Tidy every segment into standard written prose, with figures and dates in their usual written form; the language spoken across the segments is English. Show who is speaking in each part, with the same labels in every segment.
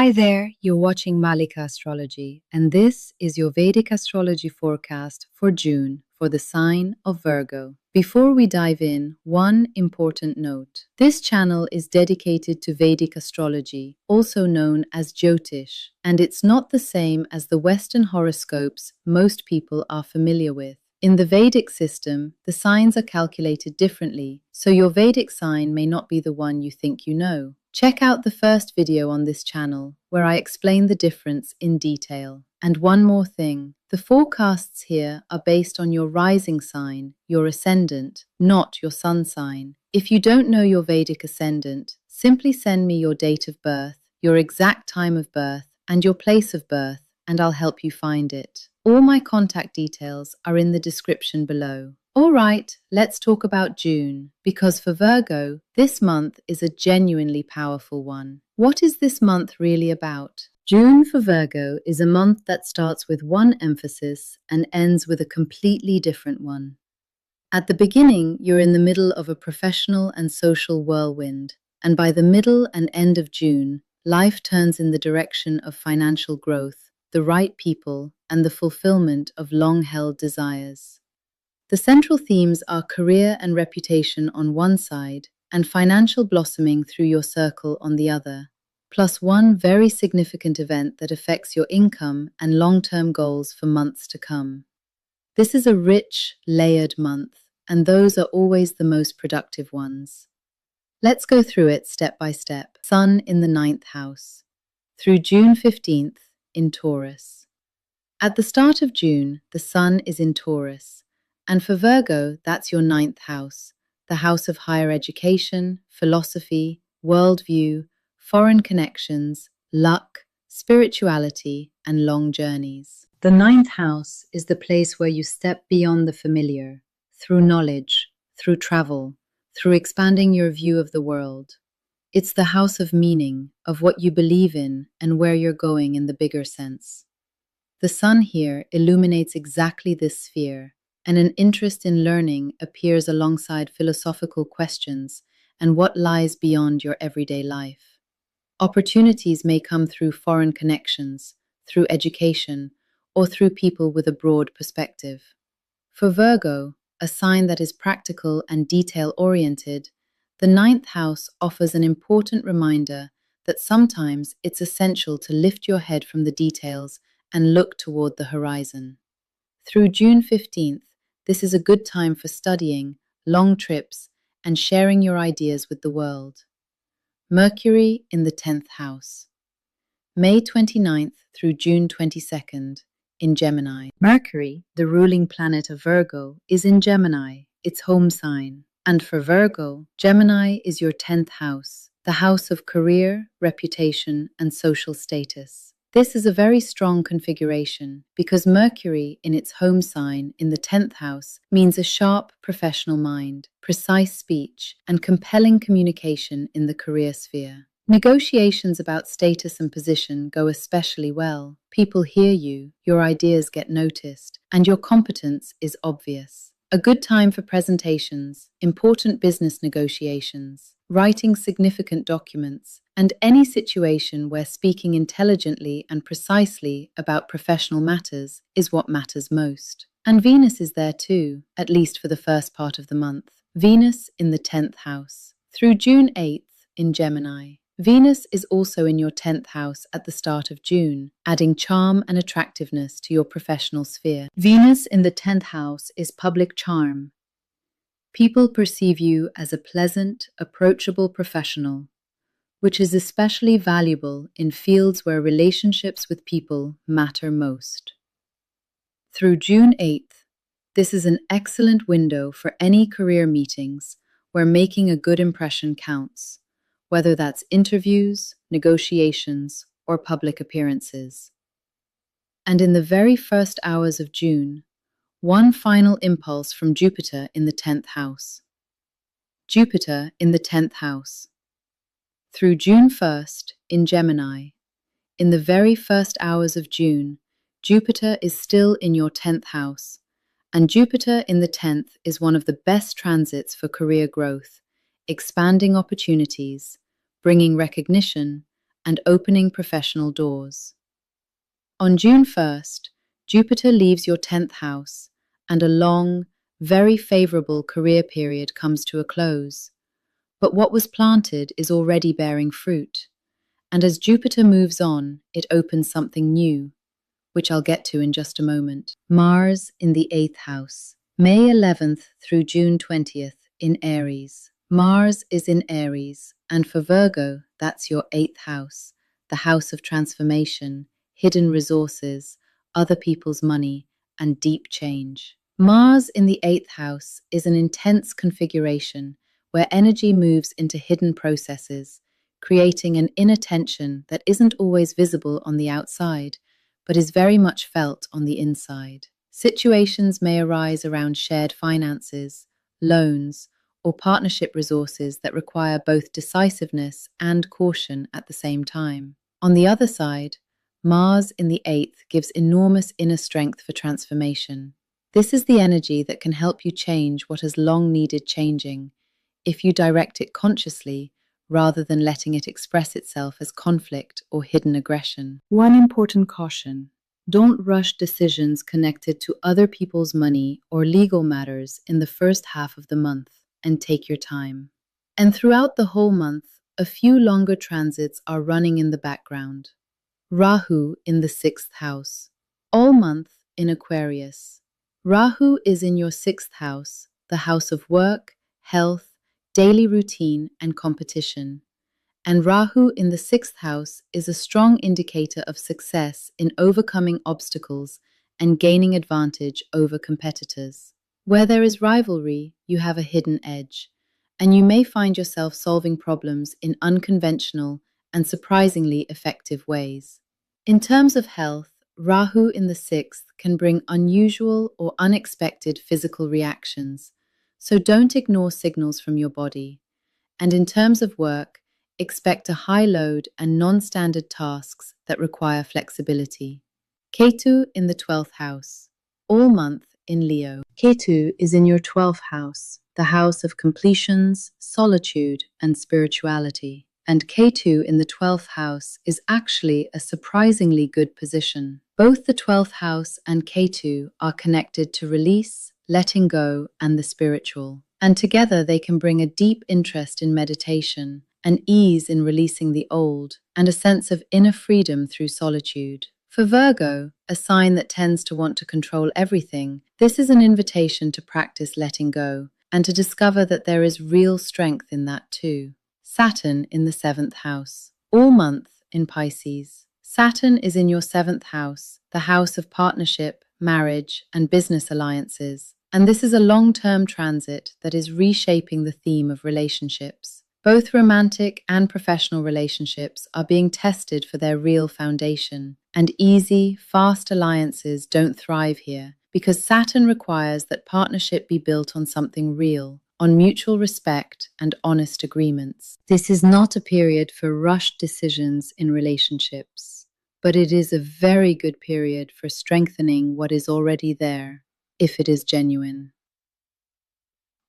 Speaker 1: Hi there, you're watching Malika Astrology, and this is your Vedic Astrology forecast for June for the sign of Virgo. Before we dive in, one important note. This channel is dedicated to Vedic astrology, also known as Jyotish, and it's not the same as the Western horoscopes most people are familiar with. In the Vedic system, the signs are calculated differently, so your Vedic sign may not be the one you think you know. Check out the first video on this channel, where I explain the difference in detail. And one more thing, the forecasts here are based on your rising sign, your ascendant, not your sun sign. If you don't know your Vedic ascendant, simply send me your date of birth, your exact time of birth, and your place of birth, and I'll help you find it. All my contact details are in the description below. All right, let's talk about June, because for Virgo, this month is a genuinely powerful one. What is this month really about? June for Virgo is a month that starts with one emphasis and ends with a completely different one. At the beginning, you're in the middle of a professional and social whirlwind, and by the middle and end of June, life turns in the direction of financial growth, the right people, and the fulfillment of long-held desires. The central themes are career and reputation on one side and financial blossoming through your circle on the other, plus one very significant event that affects your income and long-term goals for months to come. This is a rich, layered month, and those are always the most productive ones. Let's go through it step by step. Sun in the 9th house. Through June 15th in Taurus. At the start of June, the Sun is in Taurus. And for Virgo, that's your 9th house, the house of higher education, philosophy, worldview, foreign connections, luck, spirituality, and long journeys. The 9th house is the place where you step beyond the familiar, through knowledge, through travel, through expanding your view of the world. It's the house of meaning, of what you believe in, and where you're going in the bigger sense. The Sun here illuminates exactly this sphere, and an interest in learning appears alongside philosophical questions and what lies beyond your everyday life. Opportunities may come through foreign connections, through education, or through people with a broad perspective. For Virgo, a sign that is practical and detail-oriented, the 9th house offers an important reminder that sometimes it's essential to lift your head from the details and look toward the horizon. Through June 15th, this is a good time for studying, long trips, and sharing your ideas with the world. Mercury in the 10th house. May 29th through June 22nd in Gemini. Mercury, the ruling planet of Virgo, is in Gemini, its home sign. And for Virgo, Gemini is your 10th house, the house of career, reputation, and social status. This is a very strong configuration because Mercury in its home sign in the 10th house means a sharp professional mind, precise speech, and compelling communication in the career sphere. Negotiations about status and position go especially well. People hear you, your ideas get noticed, and your competence is obvious. A good time for presentations, important business negotiations, writing significant documents, and any situation where speaking intelligently and precisely about professional matters is what matters most. And Venus is there too, at least for the first part of the month. Venus in the 10th house. Through June 8th in Gemini. Venus is also in your 10th house at the start of June, adding charm and attractiveness to your professional sphere. Venus in the 10th house is public charm. People perceive you as a pleasant, approachable professional, which is especially valuable in fields where relationships with people matter most. Through June 8th, this is an excellent window for any career meetings where making a good impression counts, whether that's interviews, negotiations, or public appearances. And in the very first hours of June, one final impulse from Jupiter in the 10th house. Jupiter in the 10th house. Through June 1st in Gemini. In the very first hours of June, Jupiter is still in your 10th house, and Jupiter in the 10th is one of the best transits for career growth, expanding opportunities, bringing recognition, and opening professional doors. On June 1st, Jupiter leaves your 10th house, and a long, very favorable career period comes to a close. But what was planted is already bearing fruit, and as Jupiter moves on, it opens something new, which I'll get to in just a moment. Mars in the 8th house, May 11th through June 20th in Aries. Mars is in Aries, and for Virgo, that's your 8th house, the house of transformation, hidden resources, other people's money, and deep change. Mars in the 8th house is an intense configuration where energy moves into hidden processes, creating an inner tension that isn't always visible on the outside, but is very much felt on the inside. Situations may arise around shared finances, loans, or partnership resources that require both decisiveness and caution at the same time. On the other side, Mars in the 8th gives enormous inner strength for transformation. This is the energy that can help you change what has long needed changing, if you direct it consciously rather than letting it express itself as conflict or hidden aggression. One important caution: don't rush decisions connected to other people's money or legal matters in the first half of the month, and take your time. And throughout the whole month, a few longer transits are running in the background. Rahu in the 6th house. All month in Aquarius. Rahu is in your 6th house, the house of work, health, daily routine, and competition. And Rahu in the 6th house is a strong indicator of success in overcoming obstacles and gaining advantage over competitors. Where there is rivalry, you have a hidden edge, and you may find yourself solving problems in unconventional and surprisingly effective ways. In terms of health, Rahu in the 6th can bring unusual or unexpected physical reactions, so don't ignore signals from your body. And in terms of work, expect a high load and non-standard tasks that require flexibility. Ketu in the 12th house. All month in Leo. Ketu is in your 12th house, the house of completions, solitude, and spirituality. And Ketu in the 12th house is actually a surprisingly good position. Both the 12th house and Ketu are connected to release, letting go, and the spiritual. And together they can bring a deep interest in meditation, an ease in releasing the old, and a sense of inner freedom through solitude. For Virgo, a sign that tends to want to control everything, this is an invitation to practice letting go, and to discover that there is real strength in that too. Saturn in the 7th house. All month in Pisces. Saturn is in your 7th house, the house of partnership, marriage, and business alliances. And this is a long-term transit that is reshaping the theme of relationships. Both romantic and professional relationships are being tested for their real foundation, and easy, fast alliances don't thrive here because Saturn requires that partnership be built on something real, on mutual respect and honest agreements. This is not a period for rushed decisions in relationships, but it is a very good period for strengthening what is already there, if it is genuine.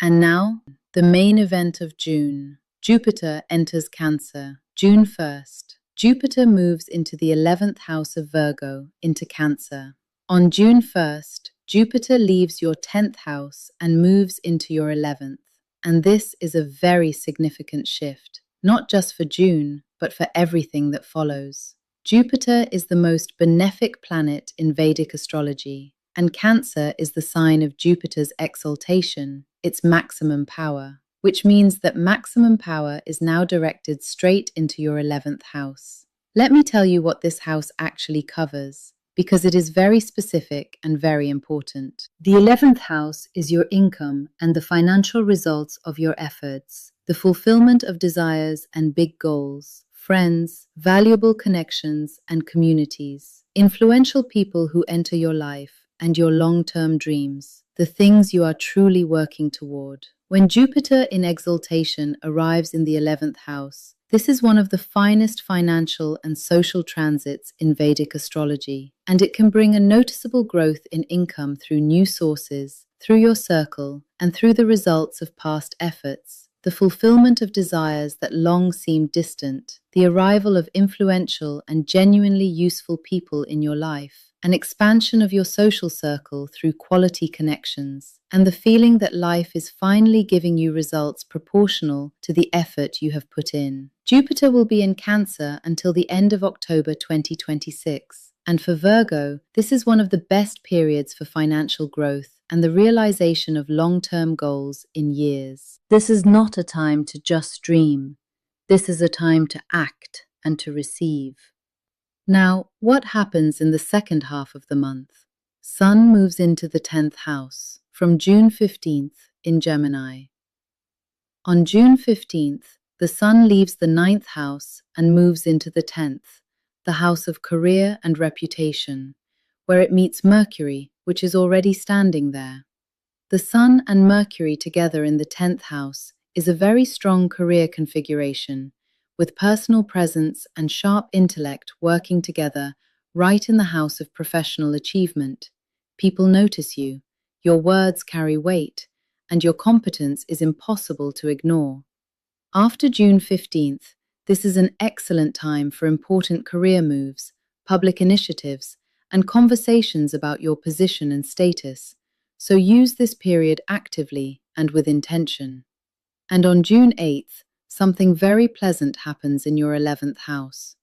Speaker 1: And now, the main event of June. Jupiter enters Cancer. June 1st. Jupiter moves into the 11th house of Virgo, into Cancer. On June 1st, Jupiter leaves your 10th house and moves into your 11th. And this is a very significant shift, not just for June, but for everything that follows. Jupiter is the most benefic planet in Vedic astrology, and Cancer is the sign of Jupiter's exaltation, its maximum power, which means that maximum power is now directed straight into your 11th house. Let me tell you what this house actually covers, because it is very specific and very important. The 11th house is your income and the financial results of your efforts, the fulfillment of desires and big goals, friends, valuable connections, and communities, influential people who enter your life, and your long-term dreams, the things you are truly working toward. When Jupiter in exaltation arrives in the 11th house, this is one of the finest financial and social transits in Vedic astrology, and it can bring a noticeable growth in income through new sources, through your circle, and through the results of past efforts. the fulfillment of desires that long seemed distant, the arrival of influential and genuinely useful people in your life, an expansion of your social circle through quality connections, and the feeling that life is finally giving you results proportional to the effort you have put in. Jupiter will be in Cancer until the end of October 2026. And for Virgo, this is one of the best periods for financial growth and the realization of long-term goals in years. This is not a time to just dream. This is a time to act and to receive. Now, what happens in the second half of the month? Sun moves into the 10th house from June 15th in Gemini. On June 15th, the Sun leaves the 9th house and moves into the 10th, the house of career and reputation, where it meets Mercury, which is already standing there. The Sun and Mercury together in the 10th house is a very strong career configuration, with personal presence and sharp intellect working together right in the house of professional achievement. People notice you, your words carry weight, and your competence is impossible to ignore. After June 15th, this is an excellent time for important career moves, public initiatives, and conversations about your position and status, so use this period actively and with intention. And on June 8th, something very pleasant happens in your 11th house.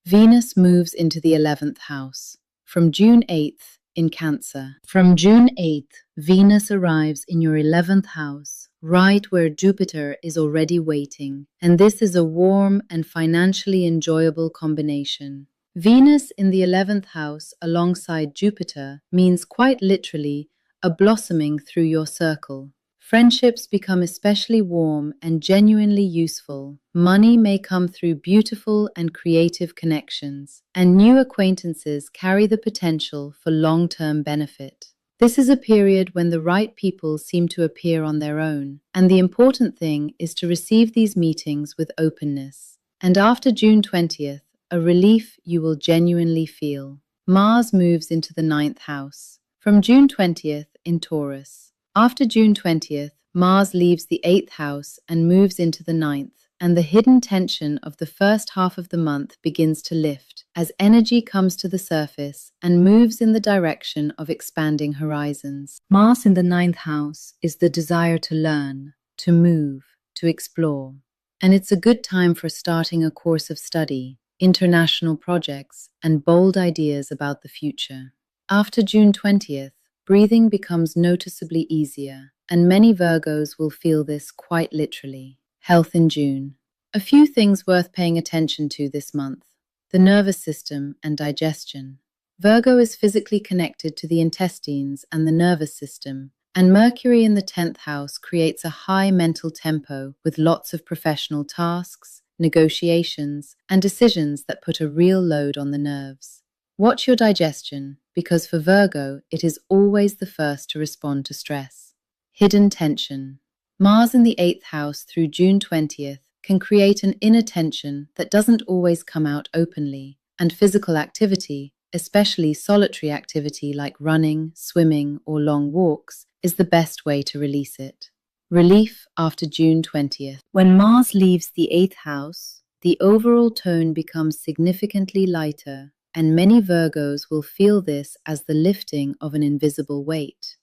Speaker 1: Venus moves into the 11th house from June 8th in Cancer. From June 8th, Venus arrives in your 11th house, right where Jupiter is already waiting, and this is a warm and financially enjoyable combination. Venus in the 11th house alongside Jupiter means quite literally a blossoming through your circle. Friendships become especially warm and genuinely useful. Money may come through beautiful and creative connections, and new acquaintances carry the potential for long-term benefit. This is a period when the right people seem to appear on their own, and the important thing is to receive these meetings with openness. And after June 20th, a relief you will genuinely feel. Mars moves into the 9th house from June 20th in Taurus. After June 20th, Mars leaves the 8th house and moves into the 9th, and the hidden tension of the first half of the month begins to lift as energy comes to the surface and moves in the direction of expanding horizons. Mars in the 9th house is the desire to learn, to move, to explore. And it's a good time for starting a course of study, international projects, and bold ideas about the future. After June 20th, breathing becomes noticeably easier, and many Virgos will feel this quite literally. Health in June. A few things worth paying attention to this month. The nervous system and digestion. Virgo is physically connected to the intestines and the nervous system, and Mercury in the 10th house creates a high mental tempo with lots of professional tasks, negotiations, and decisions that put a real load on the nerves. Watch your digestion, because for Virgo, it is always the first to respond to stress. Hidden tension. Mars in the 8th house through June 20th can create an inner tension that doesn't always come out openly, and physical activity, especially solitary activity like running, swimming, or long walks, is the best way to release it. Relief after June 20th. When Mars leaves the 8th house, the overall tone becomes significantly lighter, and many Virgos will feel this as the lifting of an invisible weight.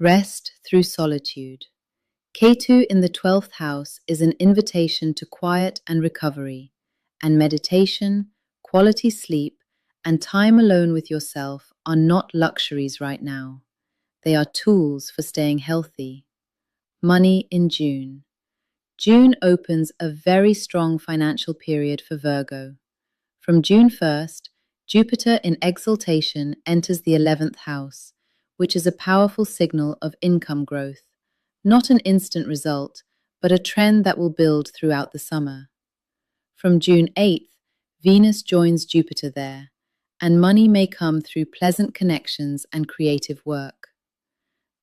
Speaker 1: Rest through solitude. Ketu in the 12th house is an invitation to quiet and recovery, and meditation, quality sleep, and time alone with yourself are not luxuries right now. They are tools for staying healthy. Money in June. June opens a very strong financial period for Virgo. From June 1st, Jupiter in exaltation enters the 11th house, which is a powerful signal of income growth. Not an instant result, but a trend that will build throughout the summer. From June 8th, Venus joins Jupiter there, and money may come through pleasant connections and creative work.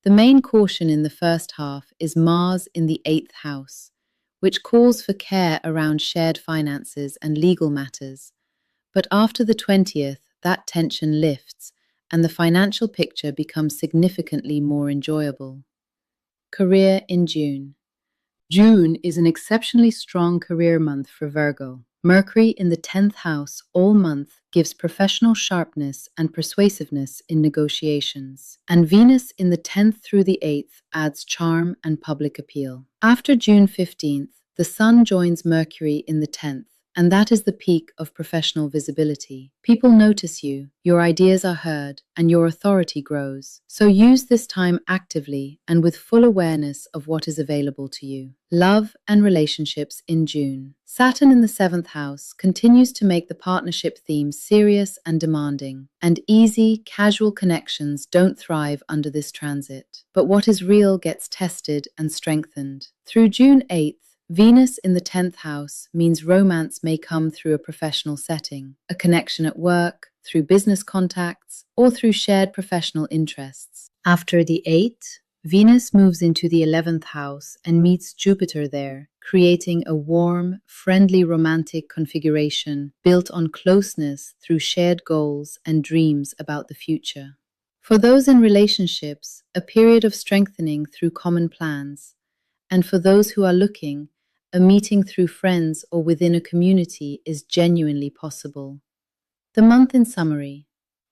Speaker 1: The main caution in the first half is Mars in the 8th house, which calls for care around shared finances and legal matters. But after the 20th, that tension lifts, and the financial picture becomes significantly more enjoyable. Career in June. June is an exceptionally strong career month for Virgo. Mercury in the 10th house all month gives professional sharpness and persuasiveness in negotiations, and Venus in the 10th through the 8th adds charm and public appeal. After June 15th, the Sun joins Mercury in the 10th, and that is the peak of professional visibility. People notice you, your ideas are heard, and your authority grows. So use this time actively and with full awareness of what is available to you. Love and relationships in June. Saturn in the 7th house continues to make the partnership theme serious and demanding, and easy, casual connections don't thrive under this transit. But what is real gets tested and strengthened. Through June 8th, Venus in the 10th house means romance may come through a professional setting, a connection at work, through business contacts, or through shared professional interests. After the 8th, Venus moves into the 11th house and meets Jupiter there, creating a warm, friendly romantic configuration built on closeness through shared goals and dreams about the future. For those in relationships, a period of strengthening through common plans, and for those who are looking, a meeting through friends or within a community is genuinely possible. The month in summary.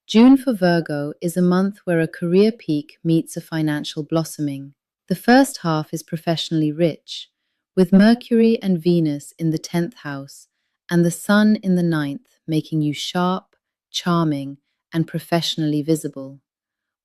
Speaker 1: June for Virgo is a month where a career peak meets a financial blossoming. The first half is professionally rich, with Mercury and Venus in the 10th house and the Sun in the 9th making you sharp, charming, and professionally visible,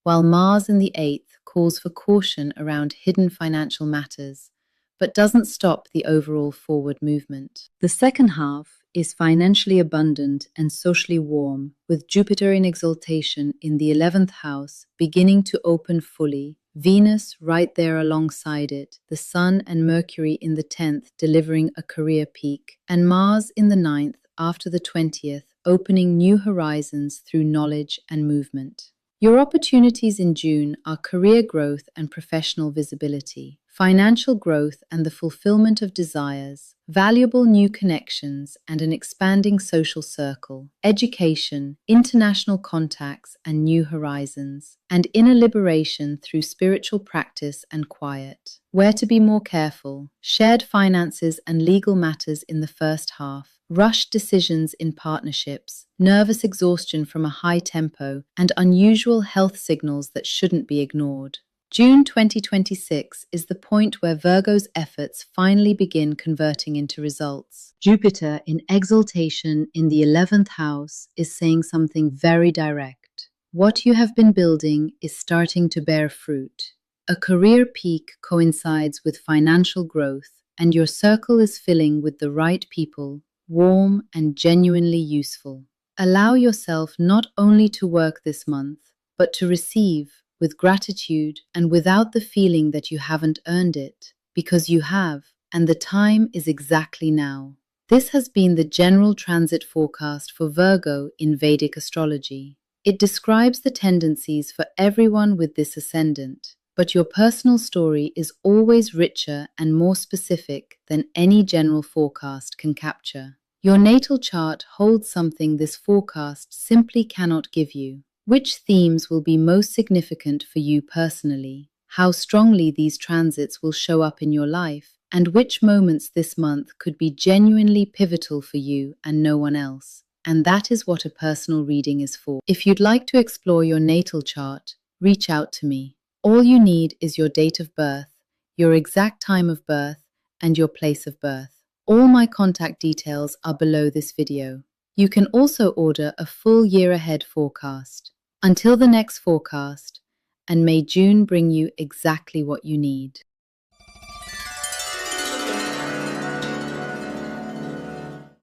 Speaker 1: while Mars in the 8th calls for caution around hidden financial matters, but doesn't stop the overall forward movement. The second half is financially abundant and socially warm, with Jupiter in exaltation in the 11th house beginning to open fully, Venus right there alongside it, the Sun and Mercury in the 10th delivering a career peak, and Mars in the 9th after the 20th opening new horizons through knowledge and movement. Your opportunities in June are career growth and professional visibility, financial growth and the fulfillment of desires, valuable new connections and an expanding social circle, education, international contacts and new horizons, and inner liberation through spiritual practice and quiet. Where to be more careful: shared finances and legal matters in the first half, rushed decisions in partnerships, nervous exhaustion from a high tempo, and unusual health signals that shouldn't be ignored. June 2026 is the point where Virgo's efforts finally begin converting into results. Jupiter in exaltation in the 11th house is saying something very direct. What you have been building is starting to bear fruit. A career peak coincides with financial growth, and your circle is filling with the right people, warm and genuinely useful. Allow yourself not only to work this month, but to receive with gratitude and without the feeling that you haven't earned it, because you have, and the time is exactly now. This has been the general transit forecast for Virgo in Vedic astrology. It describes the tendencies for everyone with this ascendant, but your personal story is always richer and more specific than any general forecast can capture. Your natal chart holds something this forecast simply cannot give you. Which themes will be most significant for you personally? How strongly these transits will show up in your life? And which moments this month could be genuinely pivotal for you and no one else? And that is what a personal reading is for. If you'd like to explore your natal chart, reach out to me. All you need is your date of birth, your exact time of birth, and your place of birth. All my contact details are below this video. You can also order a full year ahead forecast. Until the next forecast, and may June bring you exactly what you need.